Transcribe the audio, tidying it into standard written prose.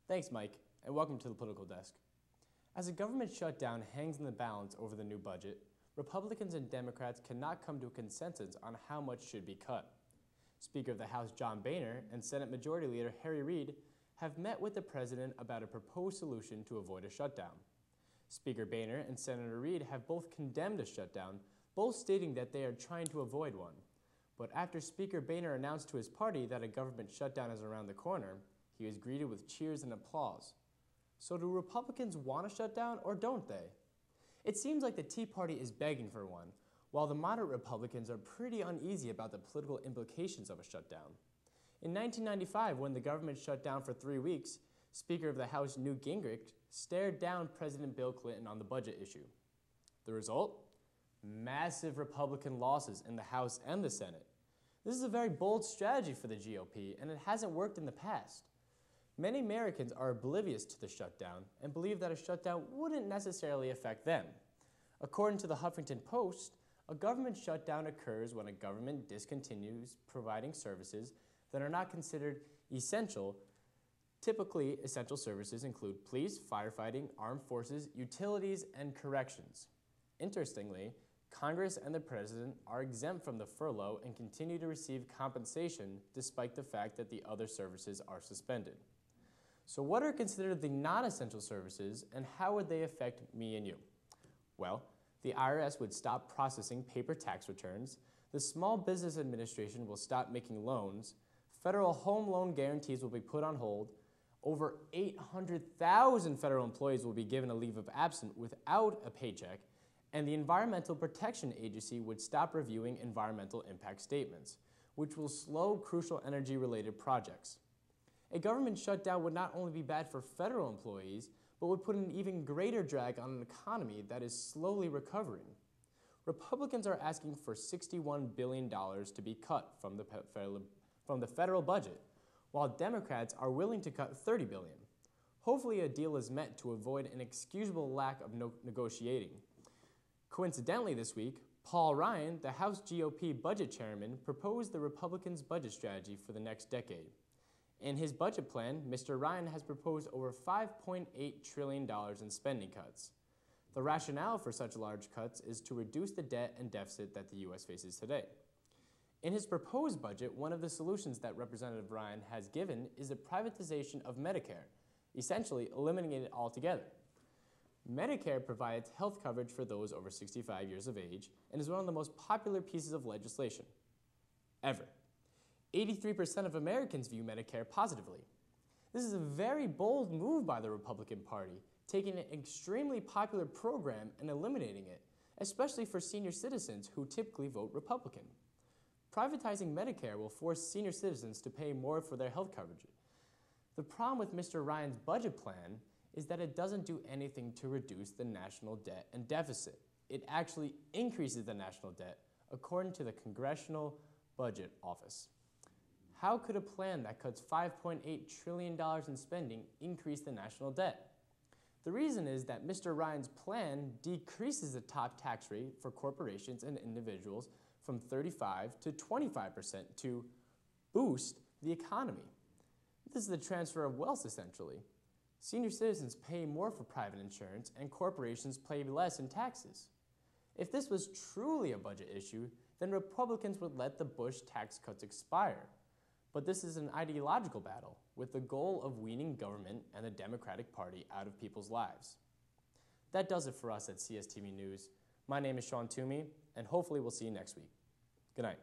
Thanks, Mike, and welcome to the Political Desk. As a government shutdown hangs in the balance over the new budget, Republicans and Democrats cannot come to a consensus on how much should be cut. Speaker of the House John Boehner and Senate Majority Leader Harry Reid have met with the president about a proposed solution to avoid a shutdown. Speaker Boehner and Senator Reid have both condemned a shutdown, both stating that they are trying to avoid one. But after Speaker Boehner announced to his party that a government shutdown is around the corner, he was greeted with cheers and applause. So do Republicans want a shutdown or don't they? It seems like the Tea Party is begging for one, while the moderate Republicans are pretty uneasy about the political implications of a shutdown. In 1995, when the government shut down for 3 weeks, Speaker of the House Newt Gingrich stared down President Bill Clinton on the budget issue. The result? Massive Republican losses in the House and the Senate. This is a very bold strategy for the GOP, and it hasn't worked in the past. Many Americans are oblivious to the shutdown and believe that a shutdown wouldn't necessarily affect them. According to the Huffington Post, a government shutdown occurs when a government discontinues providing services that are not considered essential. Typically, essential services include police, firefighting, armed forces, utilities, and corrections. Interestingly, Congress and the President are exempt from the furlough and continue to receive compensation despite the fact that the other services are suspended. So what are considered the non-essential services, and how would they affect me and you? Well, the IRS would stop processing paper tax returns, the Small Business Administration will stop making loans, federal home loan guarantees will be put on hold, over 800,000 federal employees will be given a leave of absence without a paycheck, and the Environmental Protection Agency would stop reviewing environmental impact statements, which will slow crucial energy-related projects. A government shutdown would not only be bad for federal employees, but would put an even greater drag on an economy that is slowly recovering. Republicans are asking for $61 billion to be cut from the federal budget, while Democrats are willing to cut $30 billion. Hopefully a deal is met to avoid an excusable lack of negotiating. Coincidentally this week, Paul Ryan, the House GOP budget chairman, proposed the Republicans' budget strategy for the next decade. In his budget plan, Mr. Ryan has proposed over $5.8 trillion in spending cuts. The rationale for such large cuts is to reduce the debt and deficit that the U.S. faces today. In his proposed budget, one of the solutions that Representative Ryan has given is the privatization of Medicare, essentially eliminating it altogether. Medicare provides health coverage for those over 65 years of age and is one of the most popular pieces of legislation ever. 83% of Americans view Medicare positively. This is a very bold move by the Republican Party, taking an extremely popular program and eliminating it, especially for senior citizens who typically vote Republican. Privatizing Medicare will force senior citizens to pay more for their health coverage. The problem with Mr. Ryan's budget plan is that it doesn't do anything to reduce the national debt and deficit. It actually increases the national debt, according to the Congressional Budget Office. How could a plan that cuts $5.8 trillion in spending increase the national debt? The reason is that Mr. Ryan's plan decreases the top tax rate for corporations and individuals from 35% to 25% to boost the economy. This is the transfer of wealth, essentially. Senior citizens pay more for private insurance and corporations pay less in taxes. If this was truly a budget issue, then Republicans would let the Bush tax cuts expire. But this is an ideological battle with the goal of weaning government and the Democratic Party out of people's lives. That does it for us at CSTV News. My name is Twomey, and hopefully we'll see you next week. Good night.